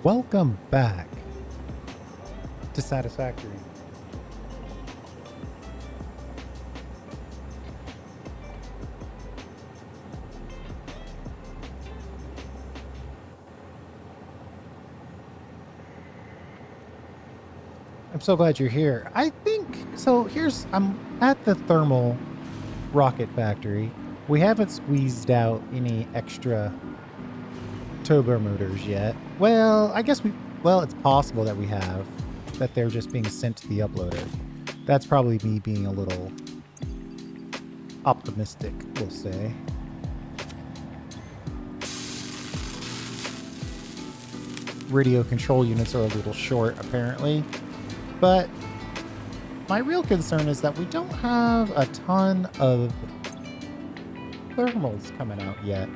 Welcome back to Satisfactory. I'm so glad you're here. I'm at the thermal rocket factory. We haven't squeezed out any extra turbo motors yet. Well, it's possible that we have, that they're just being sent to the uploader. That's probably me being a little optimistic, we'll say. Radio control units are a little short, apparently. But my real concern is that we don't have a ton of thermals coming out yet.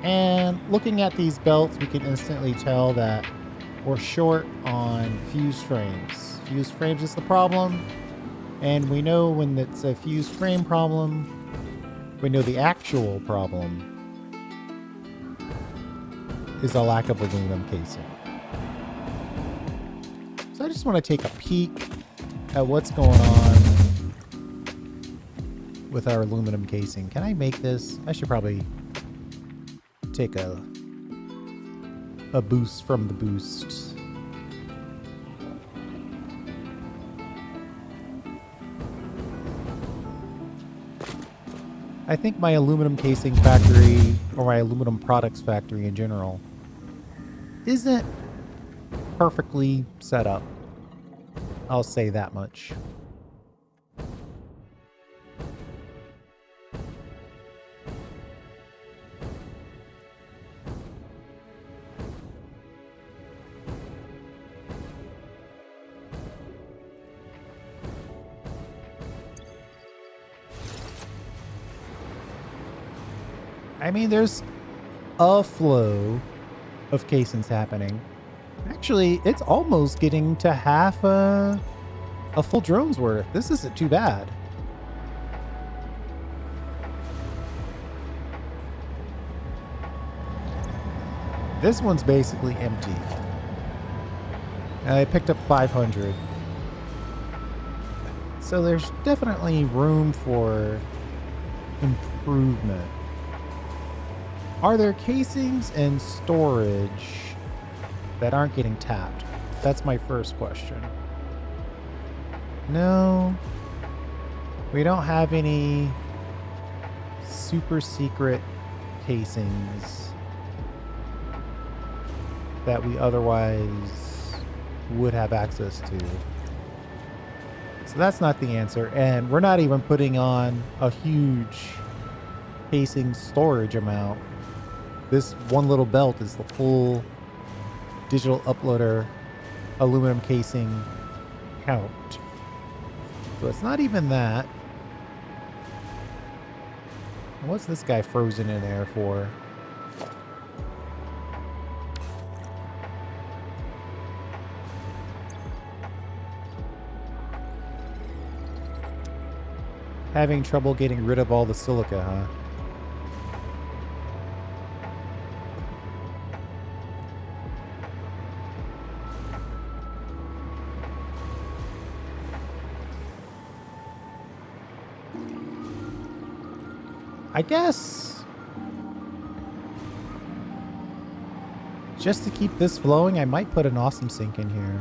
And looking at these belts, we can instantly tell that we're short on fused frames. Fused frames is the problem. And we know when it's a fused frame problem, we know the actual problem is a lack of aluminum casing. So I just want to take a peek at what's going on with our aluminum casing. Can I make this? I should probably take a boost from the boost. I think my aluminum casing factory, or my aluminum products factory in general, isn't perfectly set up. I'll say that much. I mean, there's a flow of casings happening. Actually, it's almost getting to half a full drone's worth. This isn't too bad. This one's basically empty. I picked up 500. So there's definitely room for improvement. Are there casings and storage that aren't getting tapped? That's my first question. No. We don't have any super secret casings that we otherwise would have access to. So that's not the answer. And we're not even putting on a huge casing storage amount. This one little belt is the full digital uploader aluminum casing count. So it's not even that. What's this guy frozen in air for? Having trouble getting rid of all the silica, huh? I guess just to keep this flowing, I might put an awesome sink in here.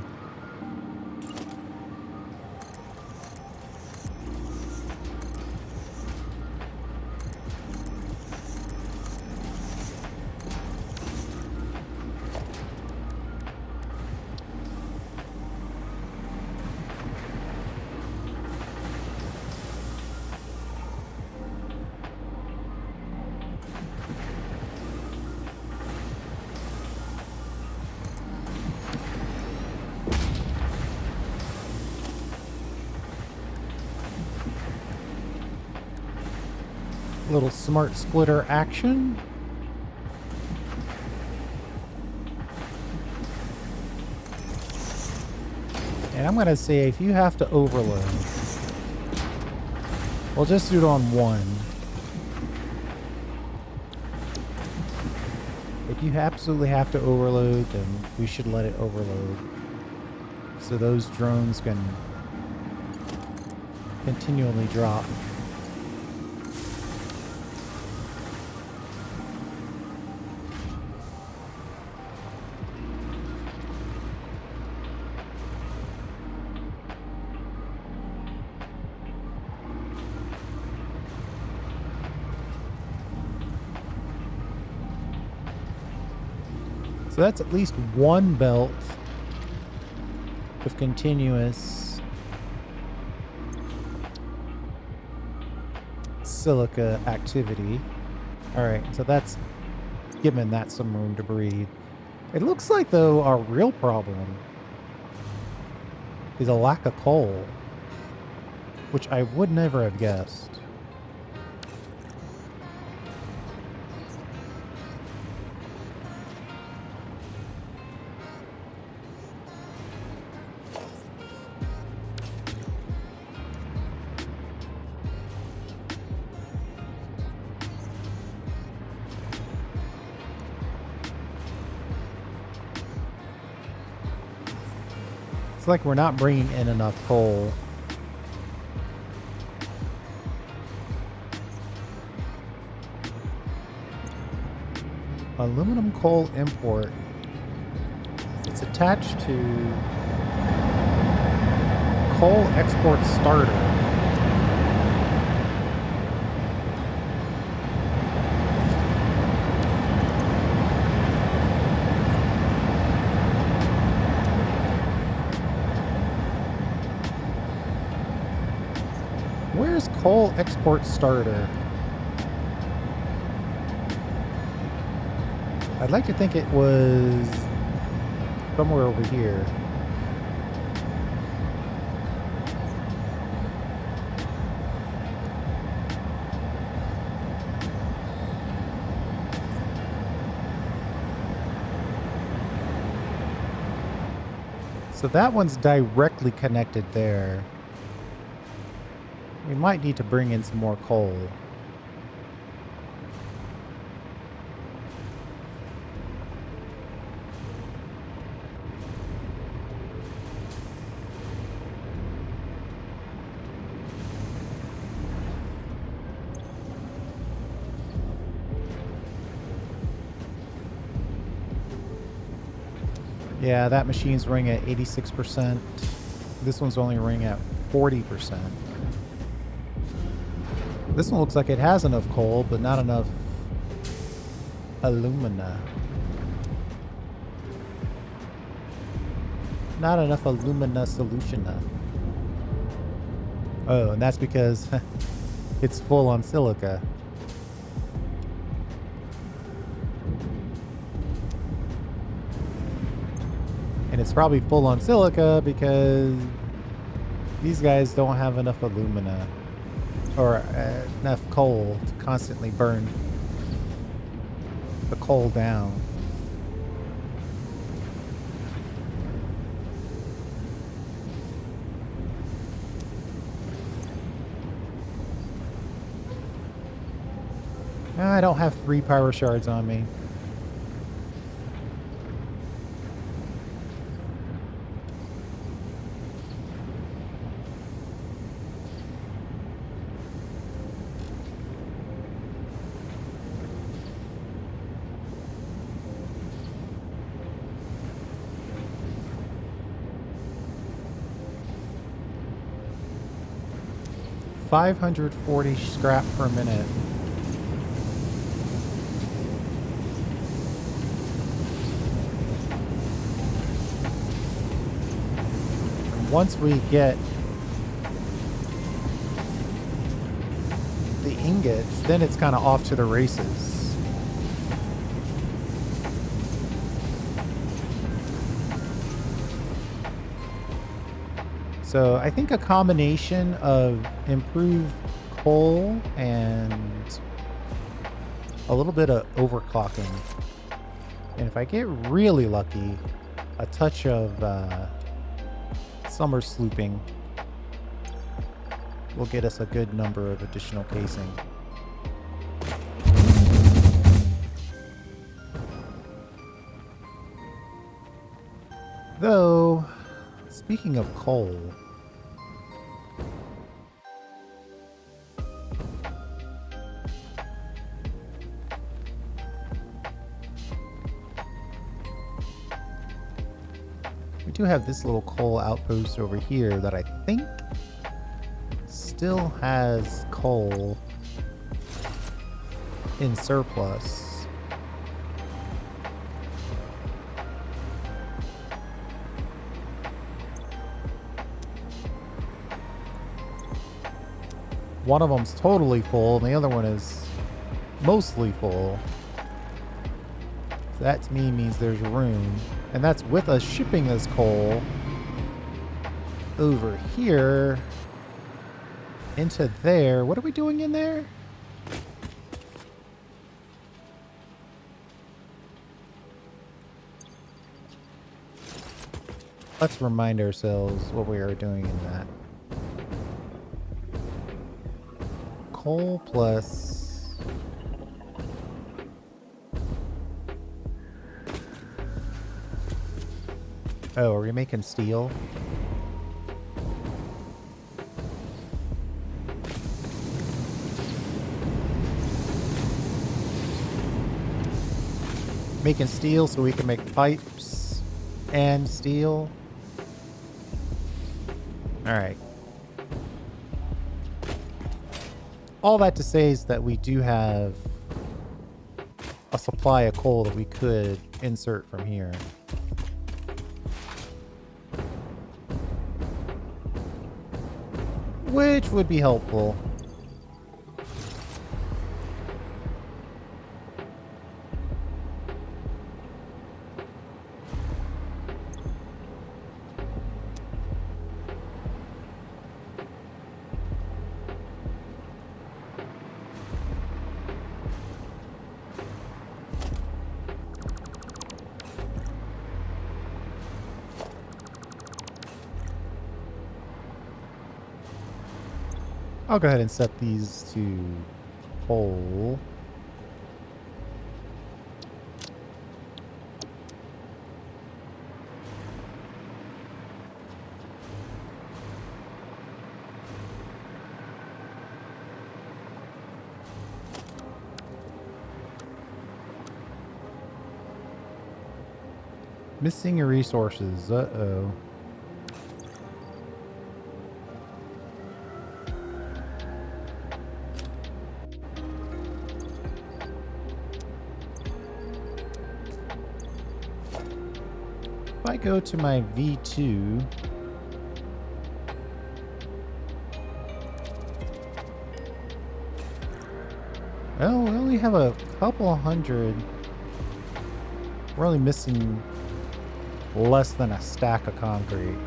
Little smart splitter action. And I'm going to say if you have to overload, we'll just do it on one. if you absolutely have to overload, then we should let it overload. So those drones can continually drop. So that's at least one belt of continuous silica activity. All right, so that's giving that some room to breathe. It looks like, though, our real problem is a lack of coal, which I would never have guessed. It's like we're not bringing in enough coal. Aluminum coal import. It's attached to coal export starter. Where's coal export starter? I'd like to think it was somewhere over here. So that one's directly connected there. We might need to bring in some more coal. Yeah, that machine's running at 86%. This one's only running at 40%. This one looks like it has enough coal, but not enough alumina. Not enough alumina solution. Oh, and that's because it's full on silica. And it's probably full on silica because these guys don't have enough alumina or enough coal to constantly burn the coal down. I don't have 3 power shards on me. $540 scrap per minute. Once we get the ingots, then it's kind of off to the races. So I think a combination of improved coal and a little bit of overclocking. And if I get really lucky, a touch of summer slooping will get us a good number of additional casing. Though, speaking of coal, we do have this little coal outpost over here that I think still has coal in surplus. One of them's totally full, and the other one is mostly full. So that to me means there's room. And that's with us shipping this coal over here into there. What are we doing in there? Let's remind ourselves what we are doing in that. Coal plus... Oh, are we making steel? Making steel so we can make pipes and steel. Alright. All that to say is that we do have a supply of coal that we could insert from here. Which would be helpful. I'll go ahead and set these to coal. Missing resources. Uh-oh. If I go to my V2, oh, we only have a couple hundred. We're only missing less than a stack of concrete.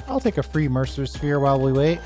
I'll take a free Mercer Sphere while we wait.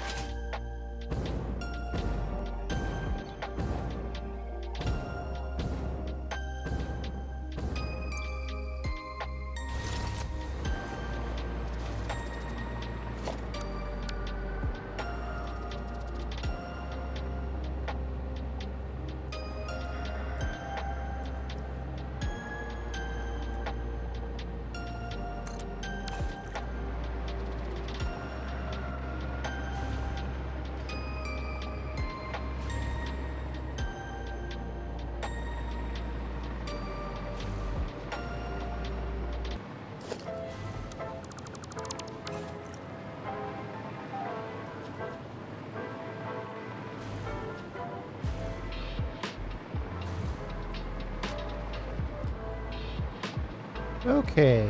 Okay.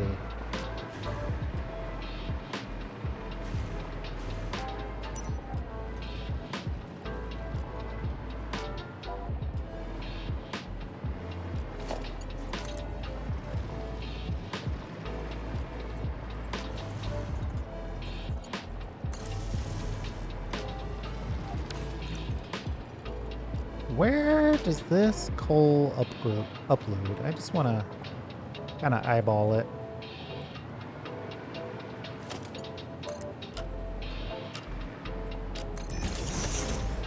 where does this coal upload? I just want to kind of eyeball it.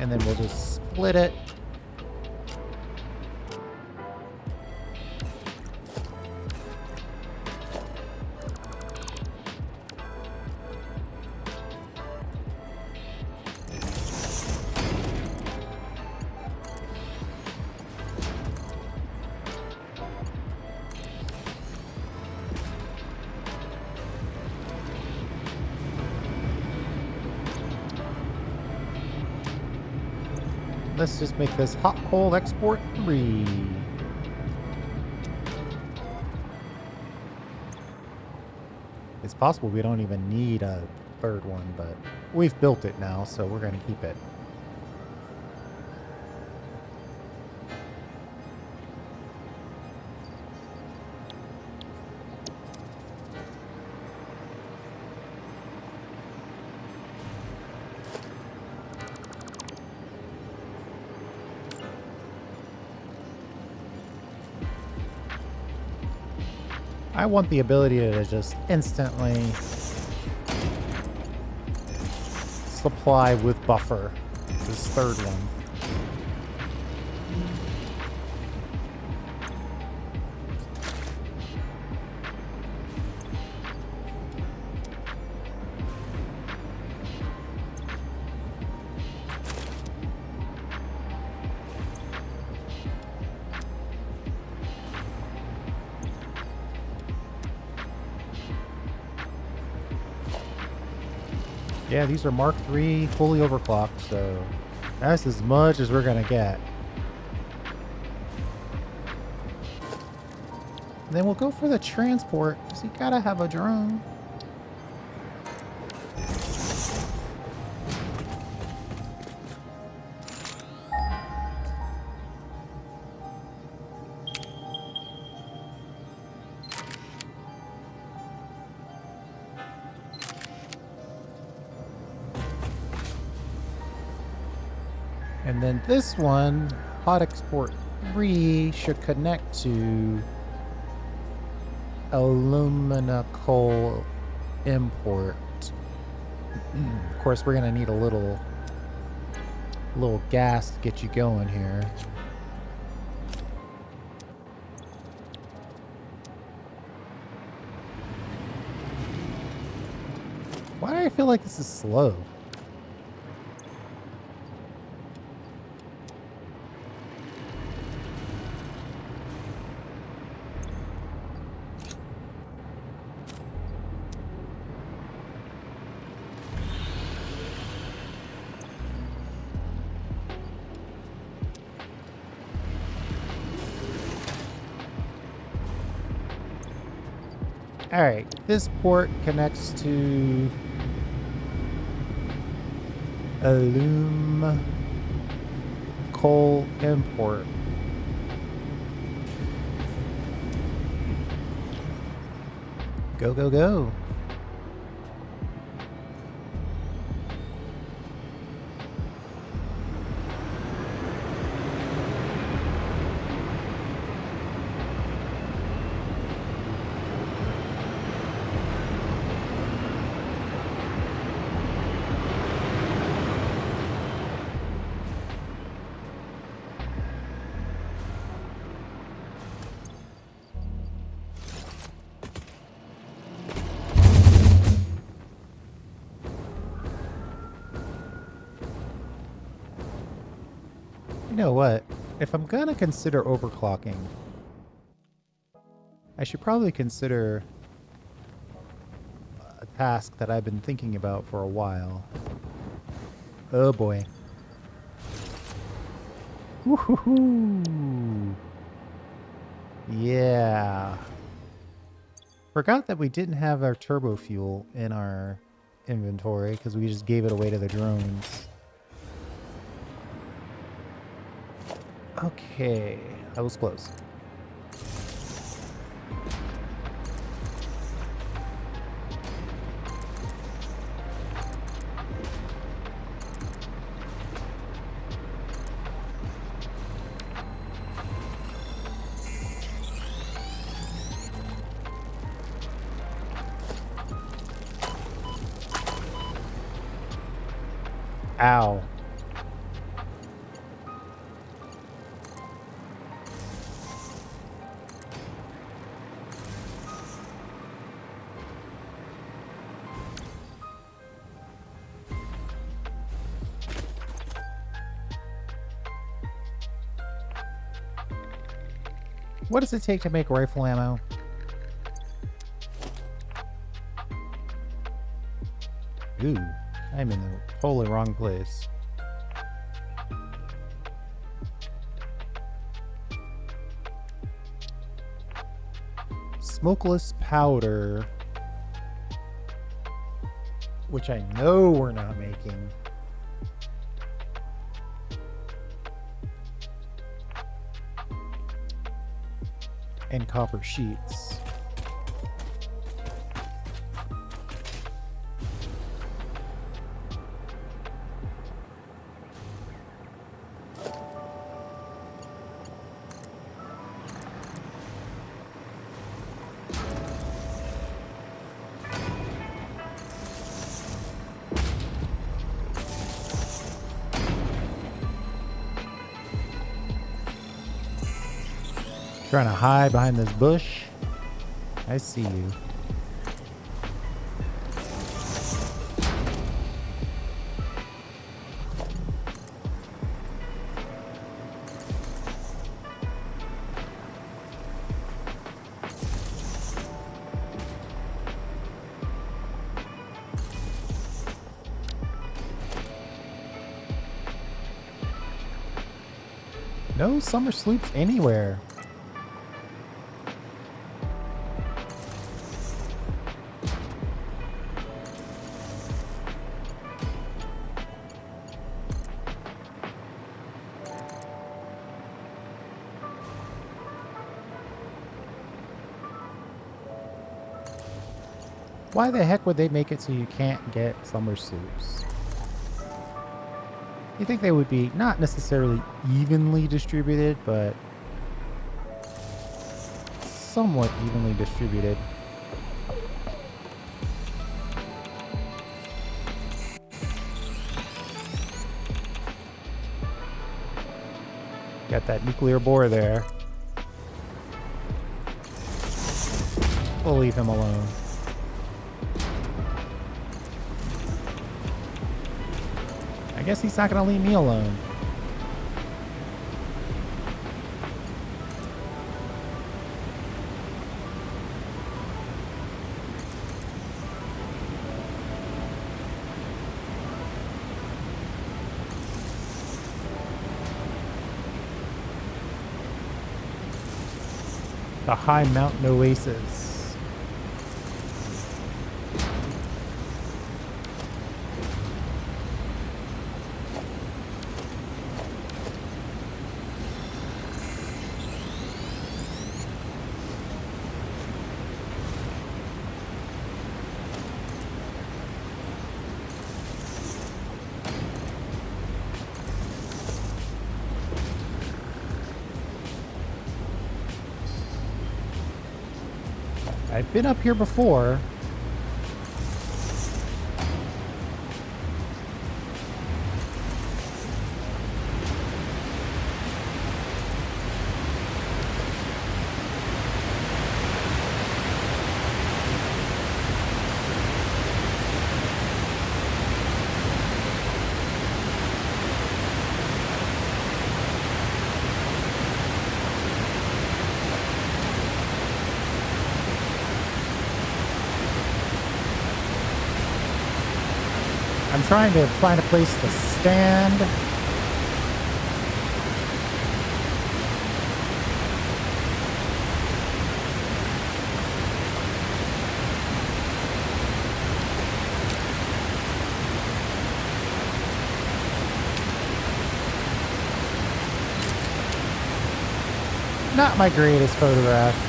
And then we'll just split it. Let's just make this hot coal export 3. It's possible we don't even need a third one, but we've built it now, so we're going to keep it. I want the ability to just instantly supply with buffer. This third one. Yeah, these are Mark III fully overclocked, so that's as much as we're gonna get. And then we'll go for the transport, because you gotta have a drone. And then this one, Hot Export 3, should connect to alumina coal import. Of course, we're gonna need a little gas to get you going here. Why do I feel like this is slow? All right, this port connects to alum coal import. Go, go, go. You know what? If I'm gonna consider overclocking, I should probably consider a task that I've been thinking about for a while. Oh boy. Woohoo! Yeah. Forgot that we didn't have our turbo fuel in our inventory because we just gave it away to the drones. Okay, that was close. Ow. What does it take to make rifle ammo? Ooh, I'm in the totally wrong place. Smokeless powder, which I know we're not making. And copper sheets. Trying to hide behind this bush. I see you. No summer sloops anywhere. Why the heck would they make it so you can't get summer sloops? You think they would be not necessarily evenly distributed, but somewhat evenly distributed. Got that nuclear bore there. We'll leave him alone. I guess he's not going to leave me alone. The high mountain oasis. I've been up here before. I'm trying to find a place to stand. Not my greatest photograph.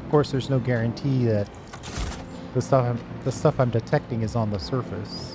Of course, there's no guarantee that the stuff I'm detecting is on the surface.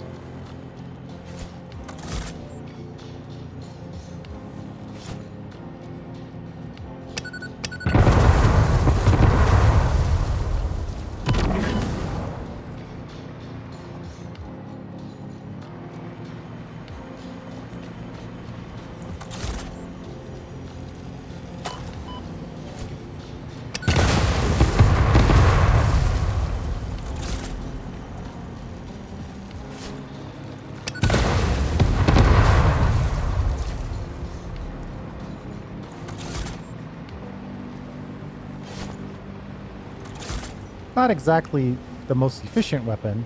Not exactly the most efficient weapon,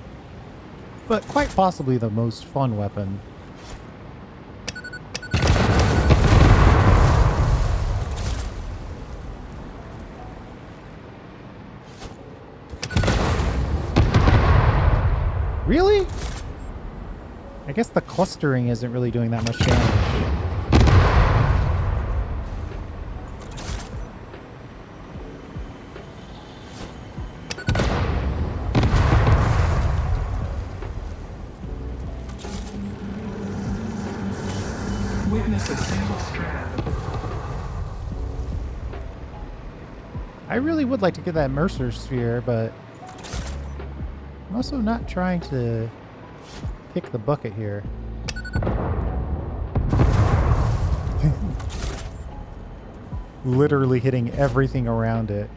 but quite possibly the most fun weapon. Really? I guess the clustering isn't really doing that much damage. Witness a single strand. I really would like to get that Mercer sphere, but I'm also not trying to kick the bucket here. Literally hitting everything around it.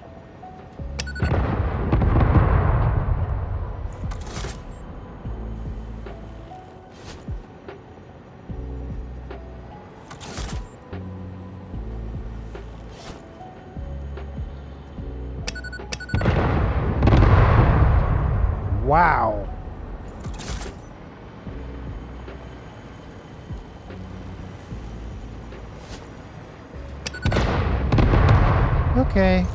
Wow. Okay.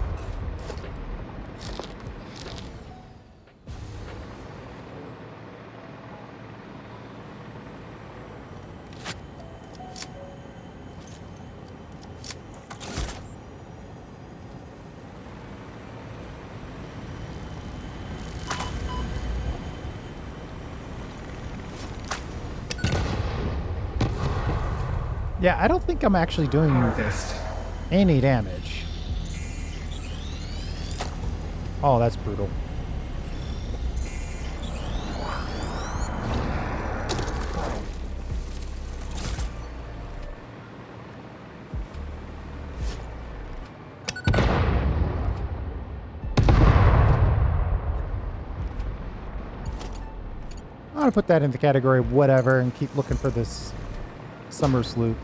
Yeah, I don't think I'm actually doing any damage. Oh, that's brutal. I'm gonna put that in the category of whatever and keep looking for this summer sloop.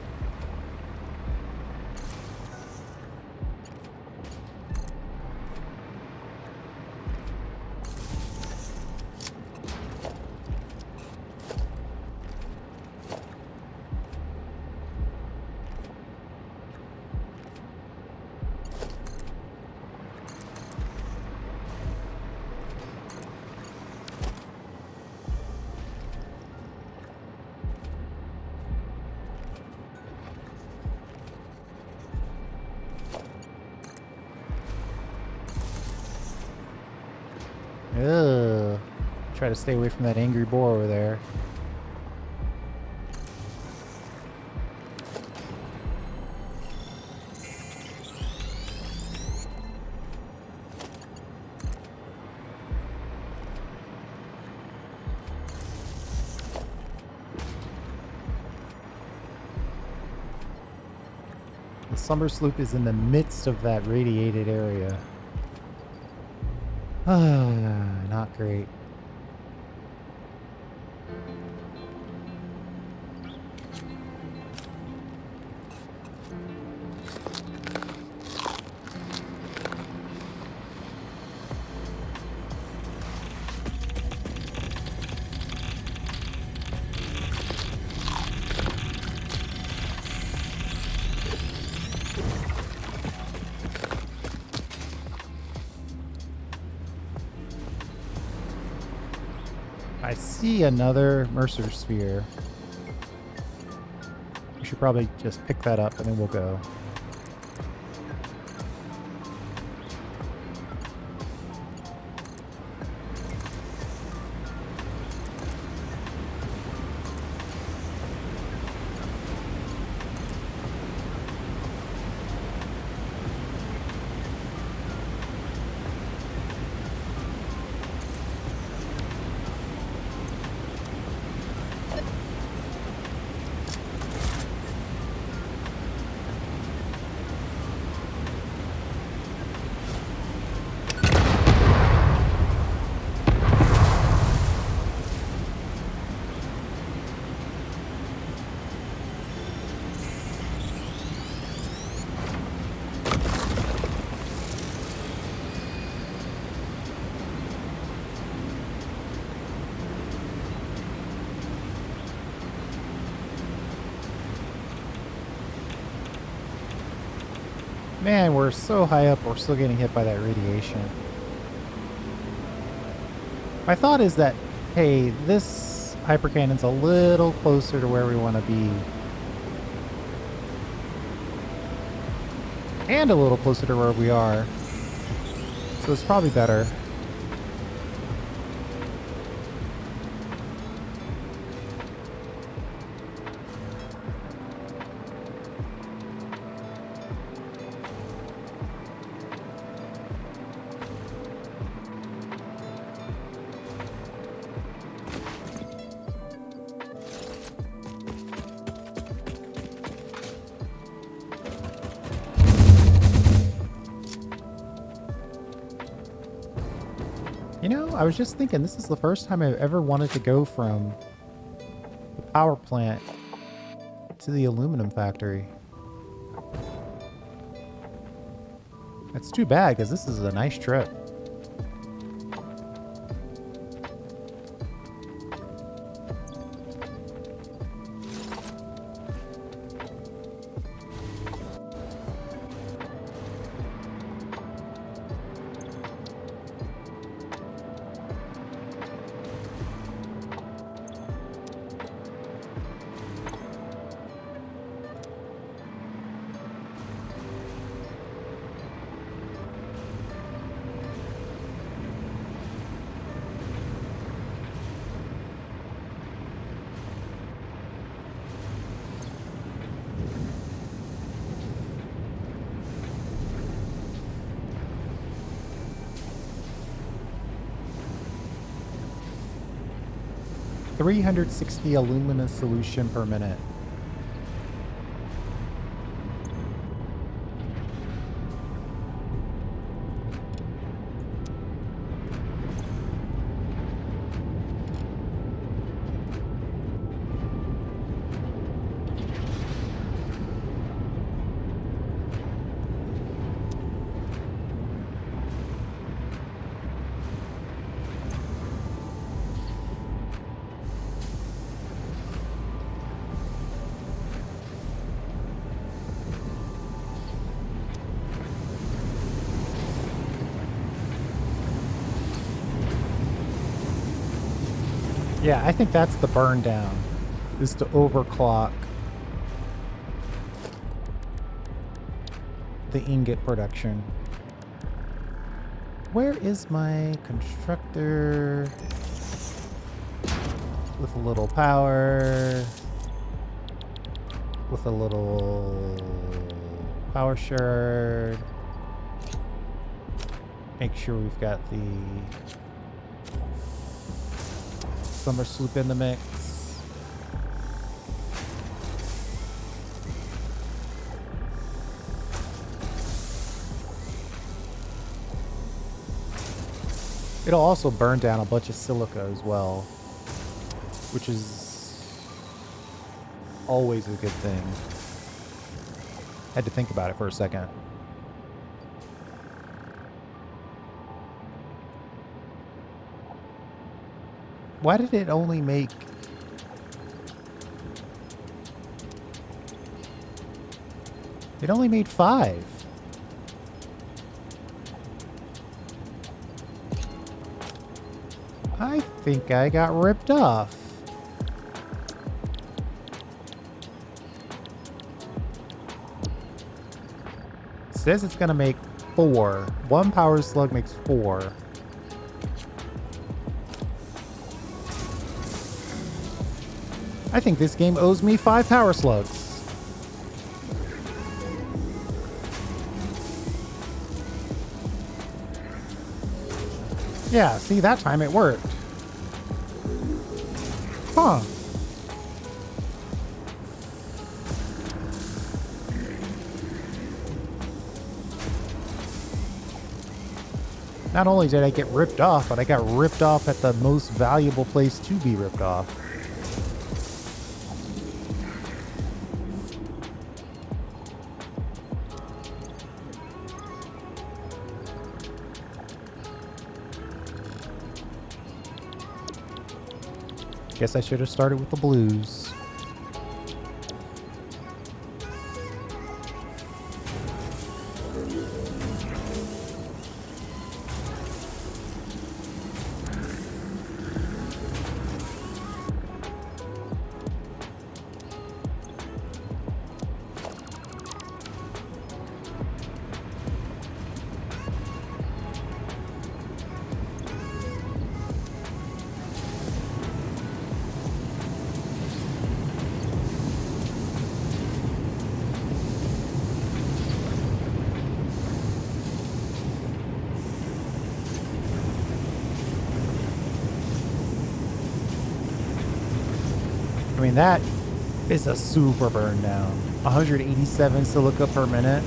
Ugh. Try to stay away from that angry boar over there. The summer sloop is in the midst of that radiated area. Ah, not great. I see another Mercer sphere. We should probably just pick that up and then we'll go. Man, we're so high up, we're still getting hit by that radiation. My thought is that, hey, this hypercannon's a little closer to where we want to be. And a little closer to where we are. So it's probably better. You know, I was just thinking, this is the first time I've ever wanted to go from the power plant to the aluminum factory. That's too bad, because this is a nice trip. $360 alumina solution per minute. Yeah, I think that's the burn down, is to overclock the ingot production. Where is my constructor with a little power, with a little power shard? Make sure we've got the summer sloop in the mix. It'll also burn down a bunch of silica as well, which is always a good thing. Had to think about it for a second. Why did it only make... It only made 5. I think I got ripped off. It says it's gonna make 4. 1 power slug makes 4. I think this game owes me 5 power slugs. Yeah, see, that time it worked. Huh. Not only did I get ripped off, but I got ripped off at the most valuable place to be ripped off. Guess I should have started with the blues. I mean, that is a super burn down. 187 silica per minute.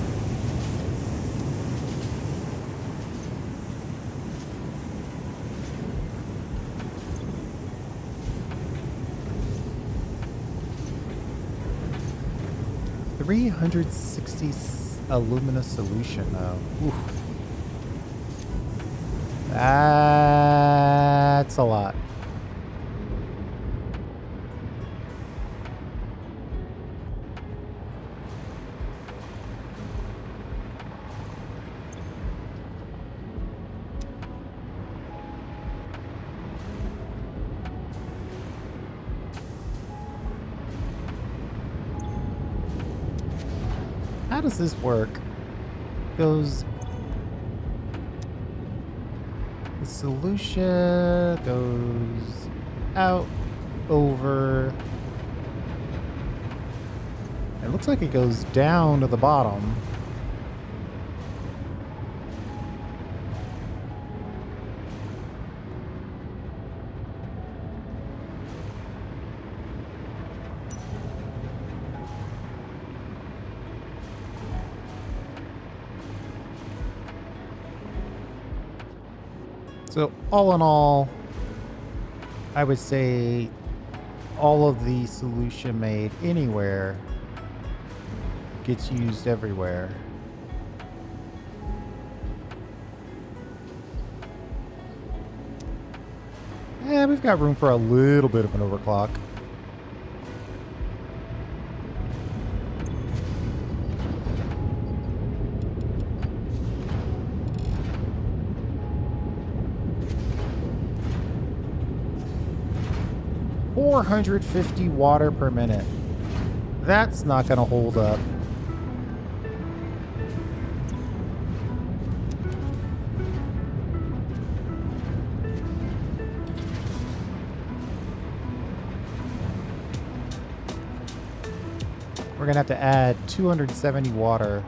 $360 alumina solution though. Oof. That's a lot. How does this work? Goes the solution goes out over. It looks like it goes down to the bottom. So all in all, I would say all of the solution made anywhere gets used everywhere. Yeah, we've got room for a little bit of an overclock. $450 water per minute. That's not going to hold up. We're going to have to add 270 water.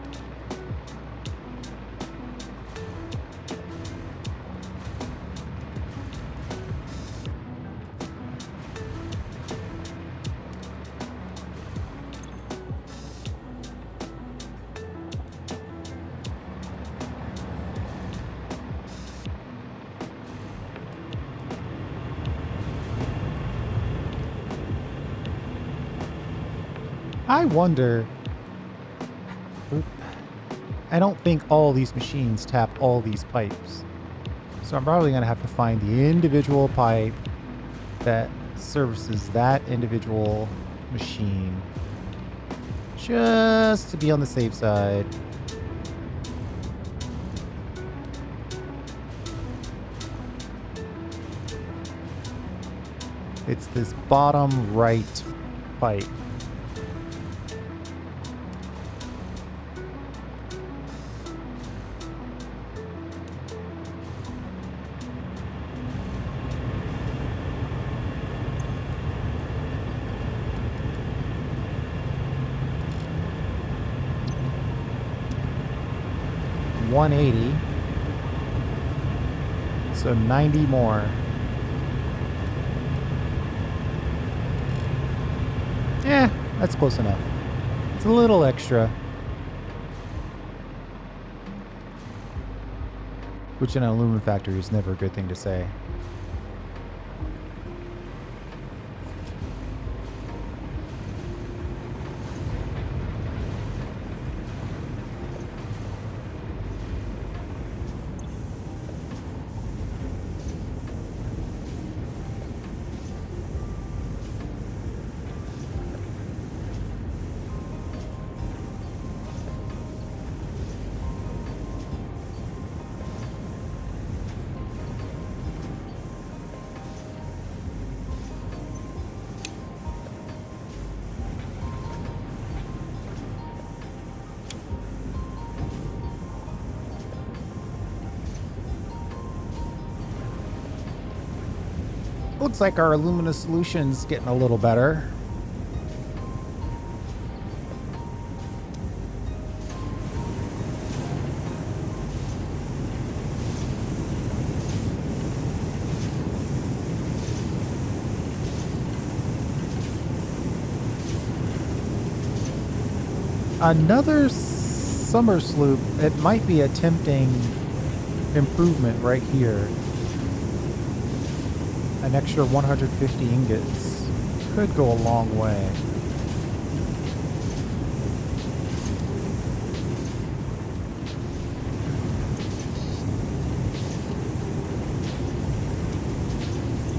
I wonder. I don't think all these machines tap all these pipes. So I'm probably going to have to find the individual pipe that services that individual machine. Just to be on the safe side. It's this bottom right pipe. $180. So 90 more. Yeah, that's close enough. It's a little extra. Which in an aluminum factory is never a good thing to say. Looks like our alumina solution's getting a little better. Another summer sloop. It might be a tempting improvement right here. An extra 150 ingots could go a long way.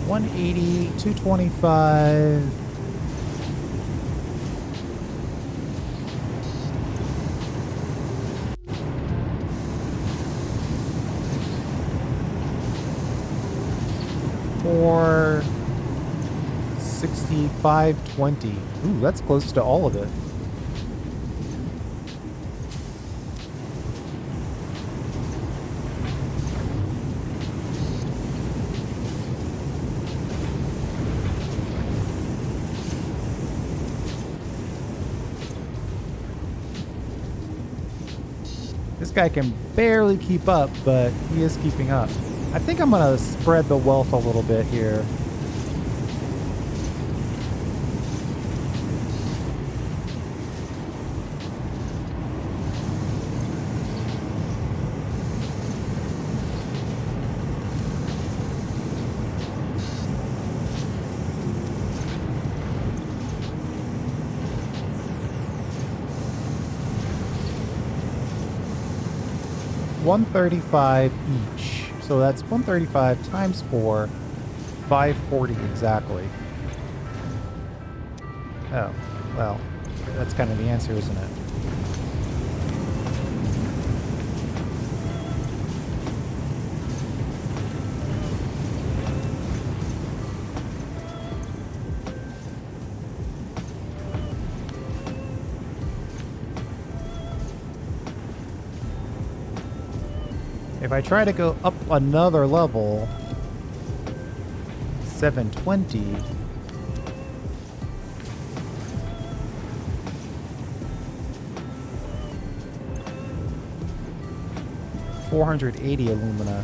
$180, $225. Or 65.20. Ooh, that's close to all of it. This guy can barely keep up, but he is keeping up. I think I'm gonna spread the wealth a little bit here. $135 each. So that's 135 times 4, 540 exactly. Oh, well, that's kind of the answer, isn't it? If I try to go up another level, 720, $480 alumina.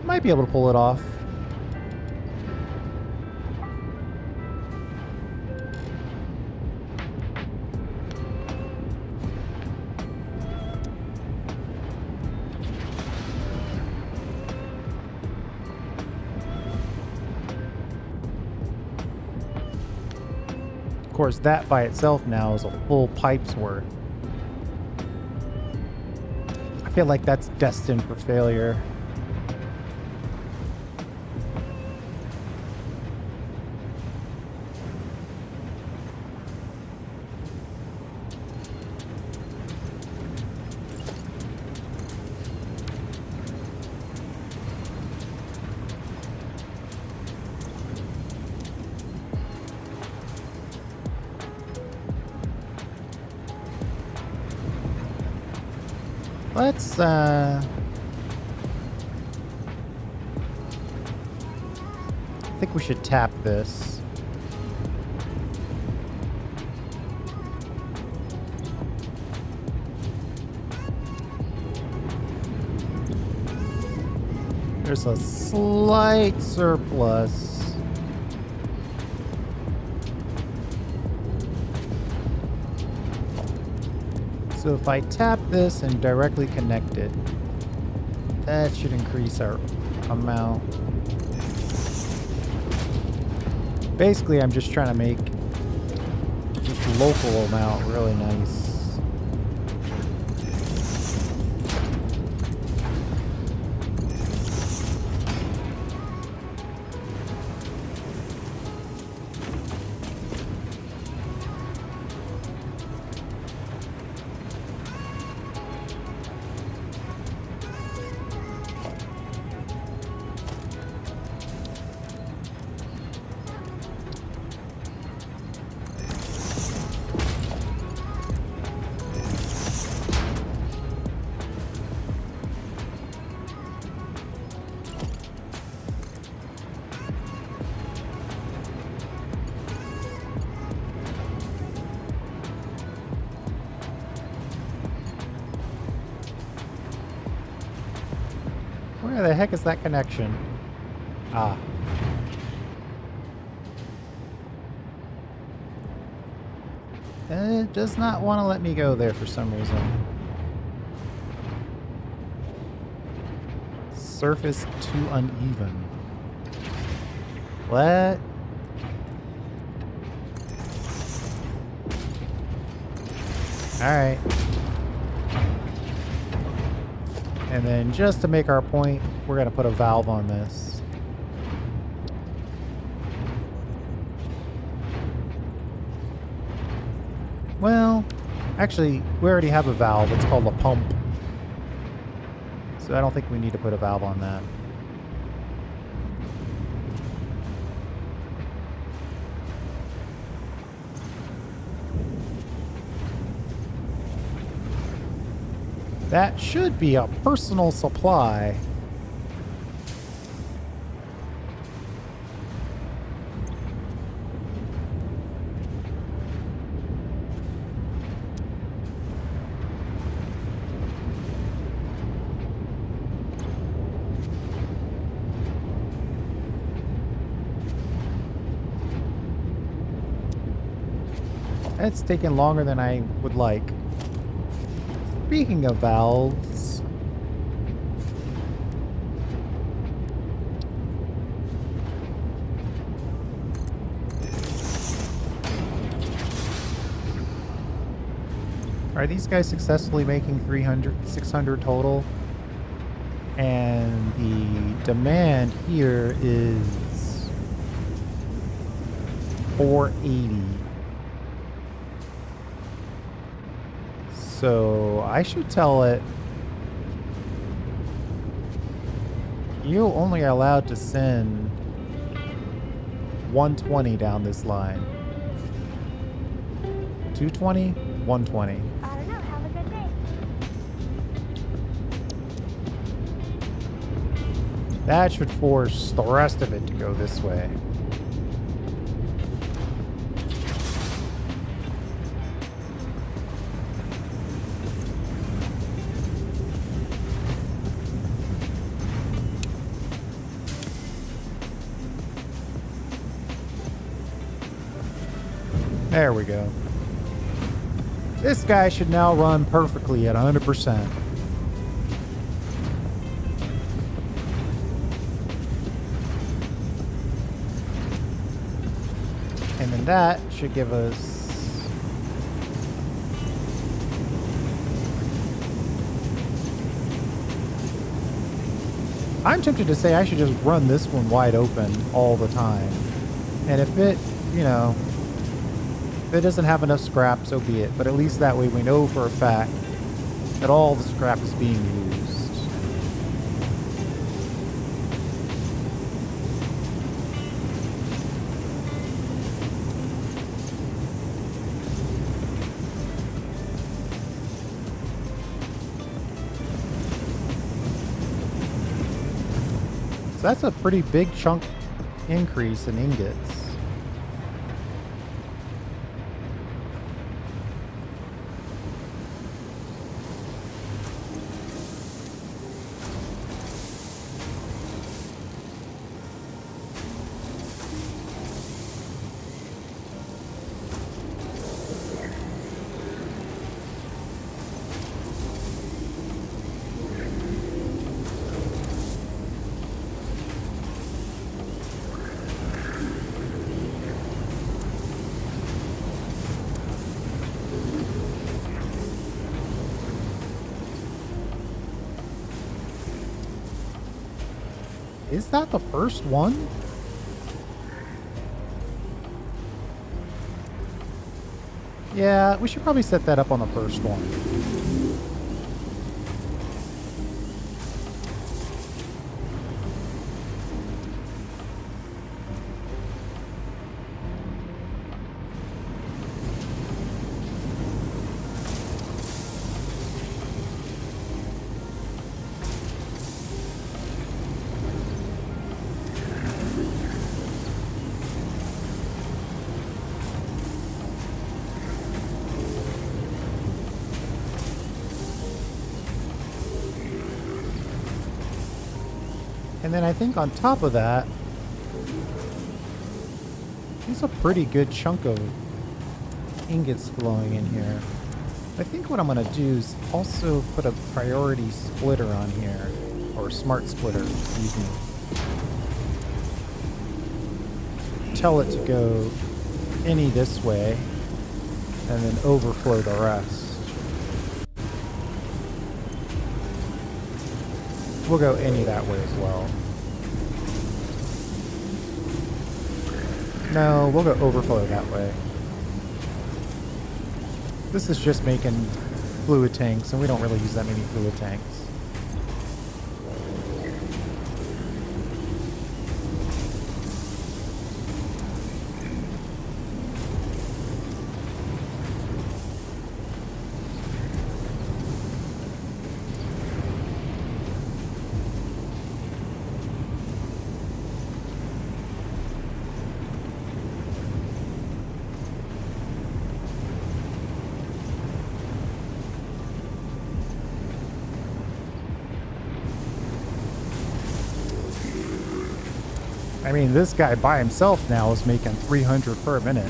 Might be able to pull it off. Of course, that by itself now is a full pipe's worth. I feel like that's destined for failure. Let's, I think we should tap this. There's a slight surplus. So if I tap this and directly connect it, that should increase our amount. Basically, I'm just trying to make just local amount really nice. Where the heck is that connection? Ah. It does not want to let me go there for some reason. Surface too uneven. What? Alright. And then just to make our point, we're going to put a valve on this. Well, actually, we already have a valve. It's called a pump. So I don't think we need to put a valve on that. That should be a personal supply. It's taking longer than I would like. Speaking of valves, are these guys successfully making 300, 600 total? And the demand here is 480. So I should tell it you're only allowed to send 120 down this line. 220, 120. I don't know. Have a good day. That should force the rest of it to go this way. There we go. This guy should now run perfectly at 100%. And then that should give us... I'm tempted to say I should just run this one wide open all the time. And if it, you know... if it doesn't have enough scrap, so be it. But at least that way we know for a fact that all the scrap is being used. So that's a pretty big chunk increase in ingots. Is that the first one? Yeah, we should probably set that up on the first one. And then I think on top of that, there's a pretty good chunk of ingots flowing in here. I think what I'm going to do is also put a priority splitter on here, or smart splitter, excuse me. Tell it to go any this way, and then overflow the rest. We'll go any that way as well. No, we'll go overflow that way. This is just making fluid tanks, and we don't really use that many fluid tanks. I mean, this guy by himself now is making 300 per minute.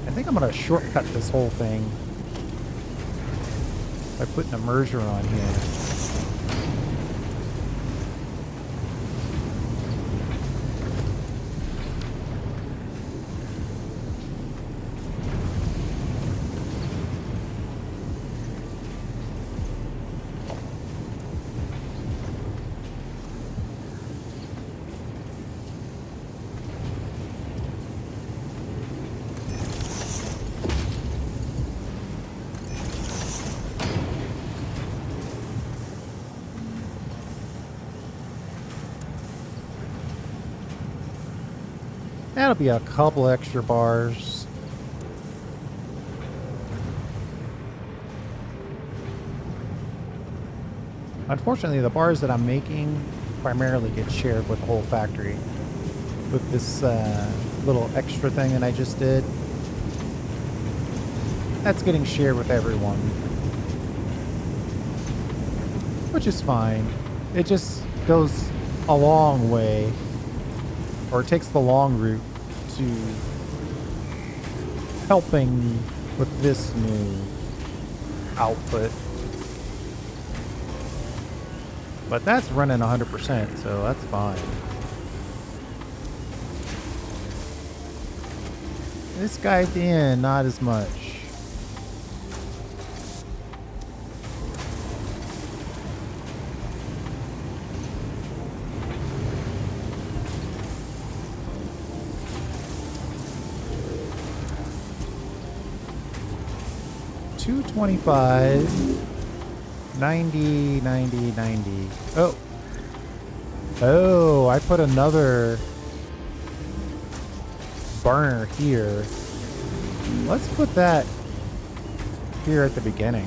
I think I'm going to shortcut this whole thing by putting a merger on here. That'll be a couple extra bars. Unfortunately, the bars that I'm making primarily get shared with the whole factory. With this little extra thing that I just did, that's getting shared with everyone. Which is fine. It just goes a long way, or it takes the long route to helping with this new output. But that's running 100%, so that's fine. This guy at the end, not as much. $225, 90, 90, 90. Oh, I put another burner here. Let's put that here at the beginning.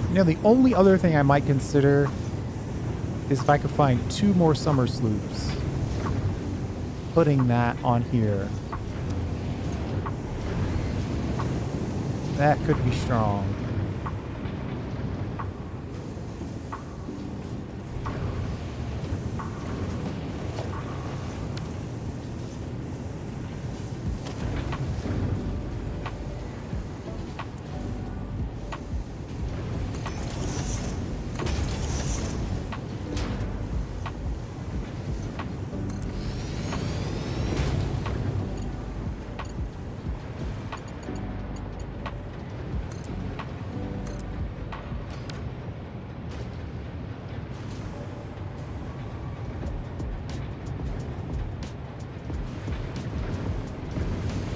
You know, the only other thing I might consider is if I could find 2 more summer sloops. Putting that on here. That could be strong.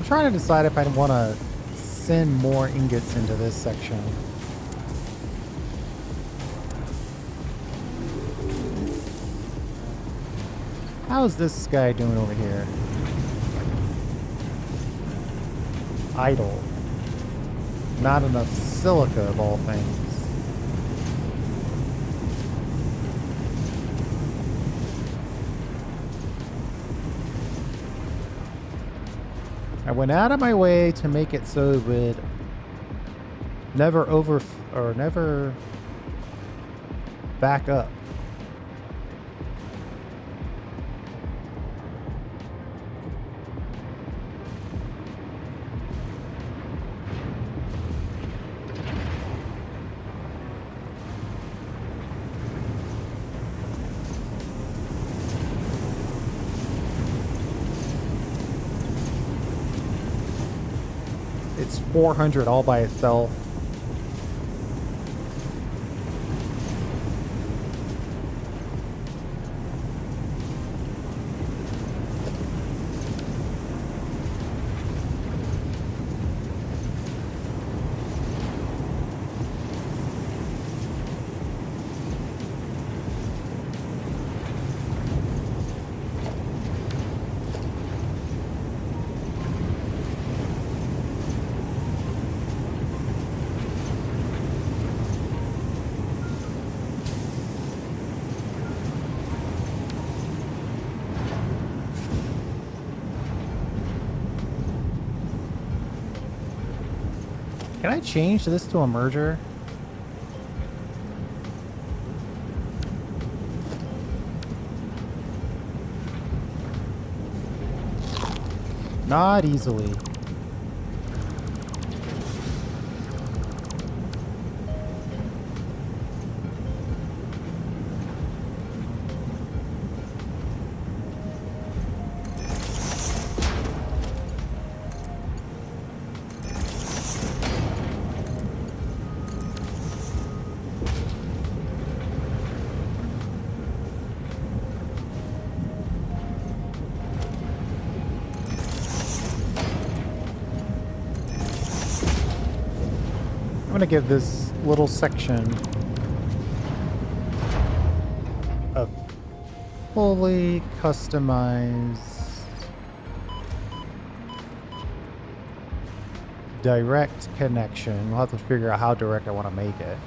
trying to decide if I want to send more ingots into this section. How's this guy doing over here? Idle. Not enough silica of all things. I went out of my way to make it so it would never back up. It's 400 all by itself. Can I change this to a merger? Not easily. I'm gonna give this little section a fully customized direct connection. We'll have to figure out how direct I want to make it.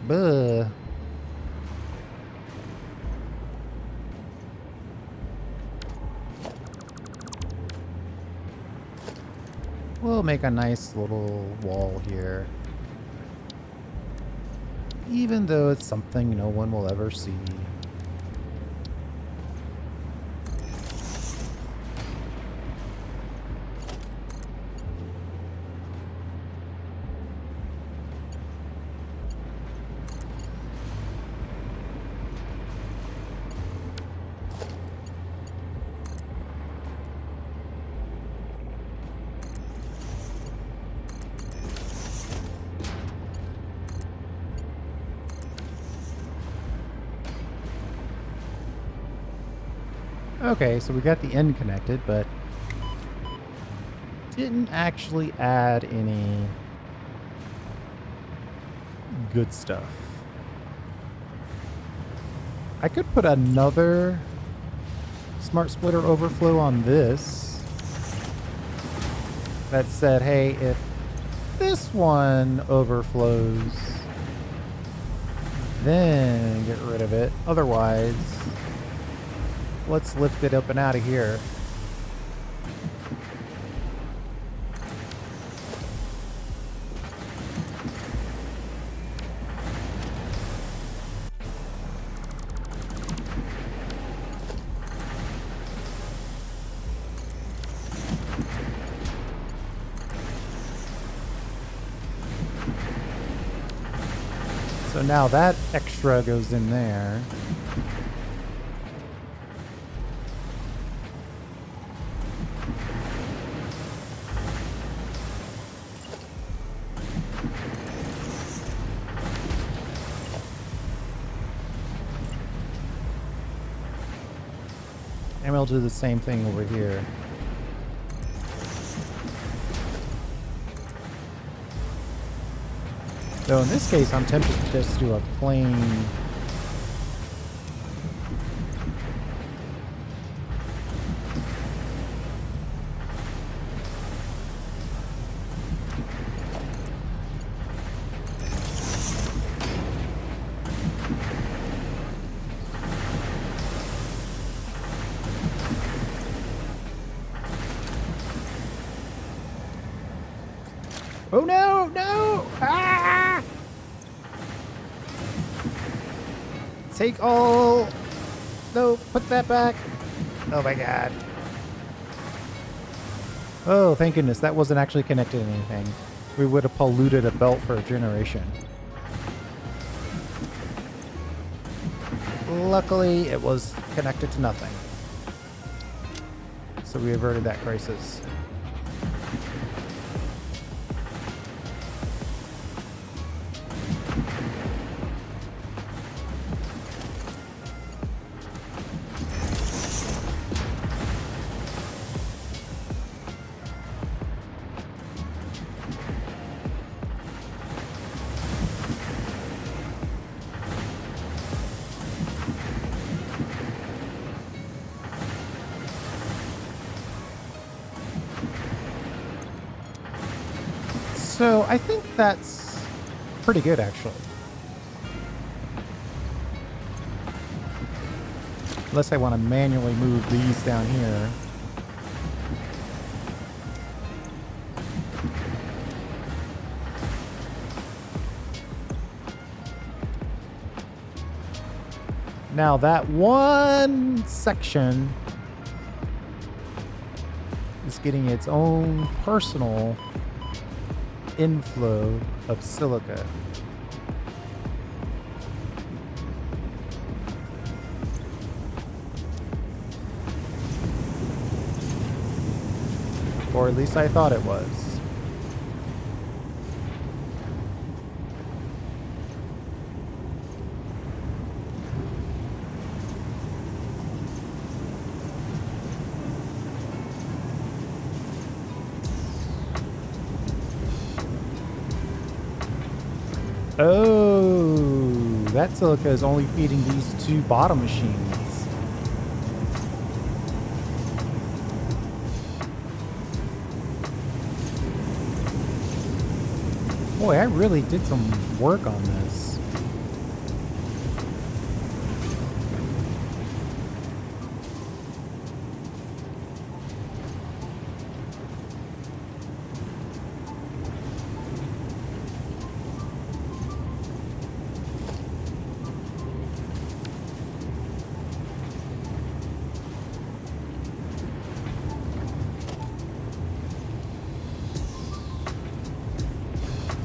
Buh. We'll make a nice little wall here. Even though it's something no one will ever see. Okay, so we got the end connected, but didn't actually add any good stuff. I could put another smart splitter overflow on this. that said, hey, if this one overflows, then get rid of it. Otherwise, let's lift it up and out of here. So now that extra goes in there. And we'll do the same thing over here. So in this case, I'm tempted to just do a plain Oh no, no! Ah! Take all. No, put that back. Oh my god. Oh, thank goodness. That wasn't actually connected to anything. We would have polluted a belt for a generation. Luckily, it was connected to nothing. So we averted that crisis. So I think that's pretty good, actually. Unless I want to manually move these down here. Now that one section is getting its own personal inflow of silica. Or at least I thought it was. Oh, that silica is only feeding these two bottom machines. Boy, I really did some work on this.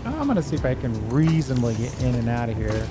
I'm gonna see if I can reasonably get in and out of here.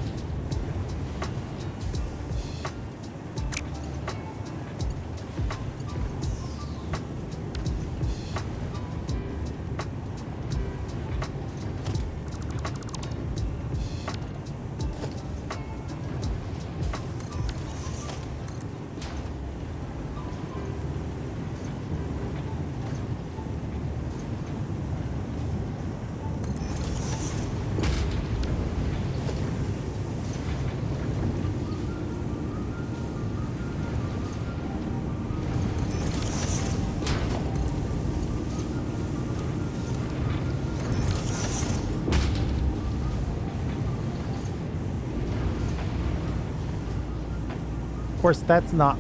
course, that's not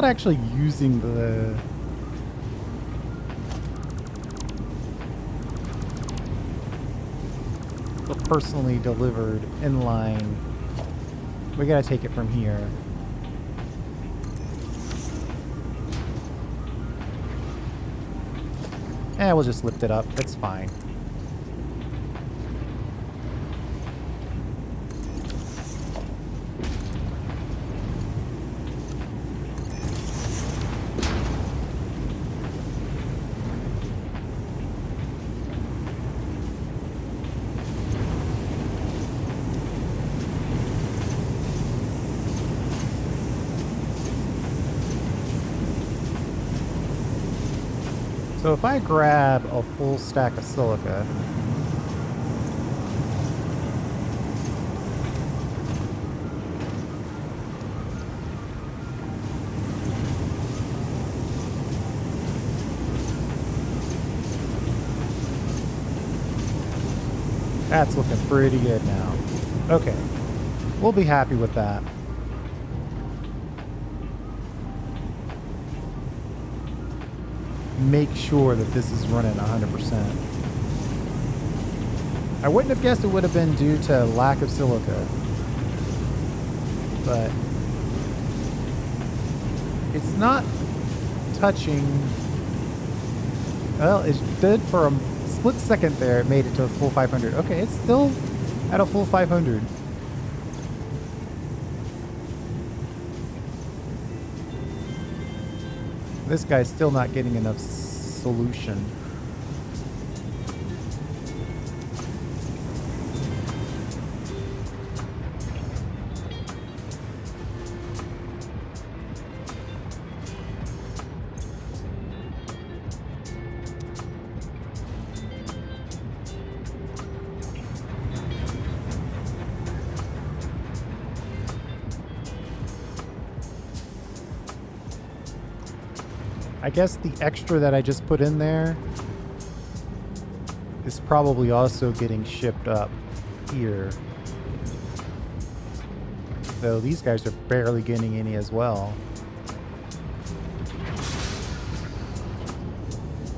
actually using the personally delivered inline. We gotta take it from here. We'll just lift it up. It's fine. So if I grab a full stack of silica, that's looking pretty good now. Okay, we'll be happy with that. Make sure that this is running 100%. I wouldn't have guessed it would have been due to lack of silica, but it's not touching. Well, it did for a split second there. It made it to a full 500. Okay, it's still at a full 500. This guy's still not getting enough solution. I guess the extra that I just put in there is probably also getting shipped up here. Though these guys are barely getting any as well.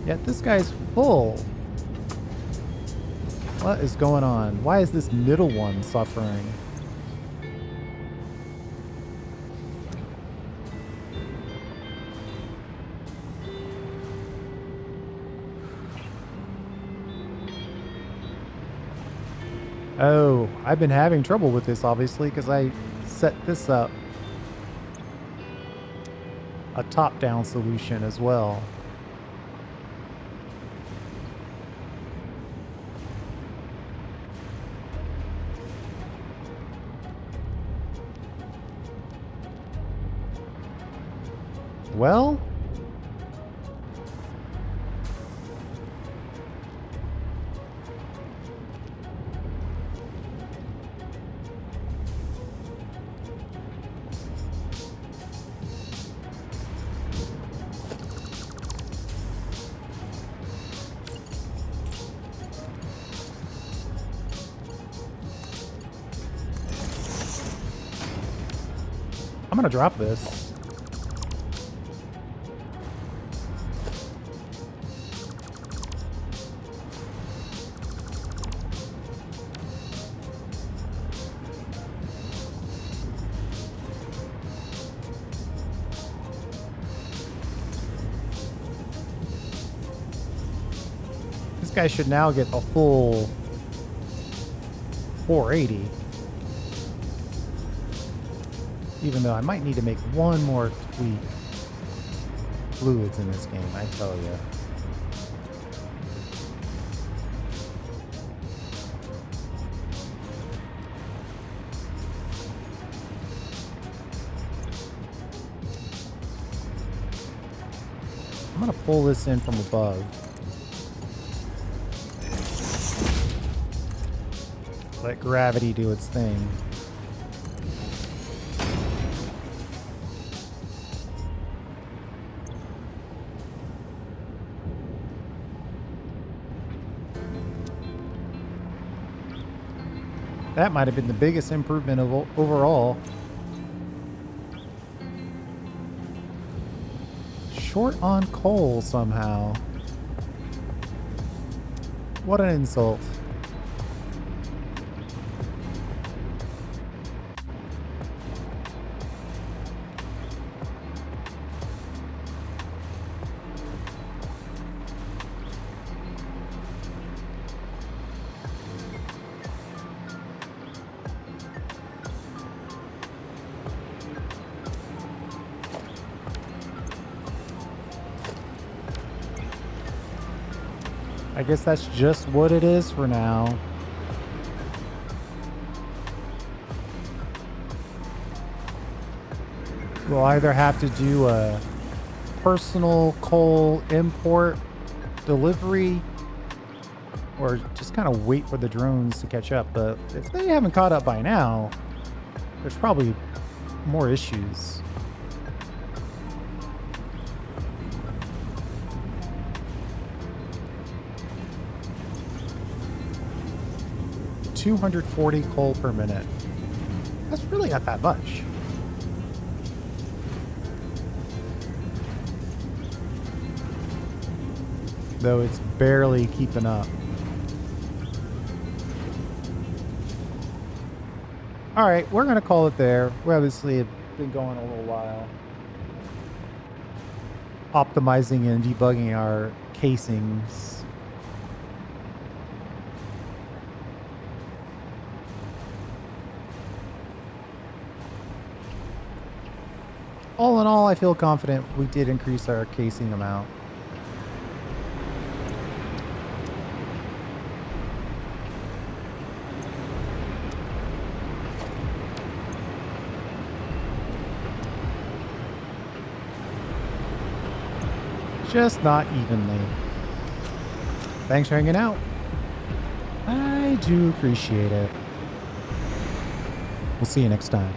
Yet this guy's full. What is going on? Why is this middle one suffering? Oh, I've been having trouble with this, obviously, because I set this up a top-down solution as well. Well, I'm gonna drop this. This guy should now get a full 480. Even though I might need to make one more tweak. Fluids in this game, I tell you. I'm gonna pull this in from above. Let gravity do its thing. That might have been the biggest improvement of overall. short on coal somehow. What an insult. I guess that's just what it is for now. We'll either have to do a personal coal import delivery or just kind of wait for the drones to catch up. But if they haven't caught up by now, there's probably more issues. $240 coal per minute. That's really not that much. Though it's barely keeping up. All right, we're going to call it there. We obviously have been going a little while. Optimizing and debugging our casings. All in all, I feel confident we did increase our casing amount. Just not evenly. Thanks for hanging out. I do appreciate it. We'll see you next time.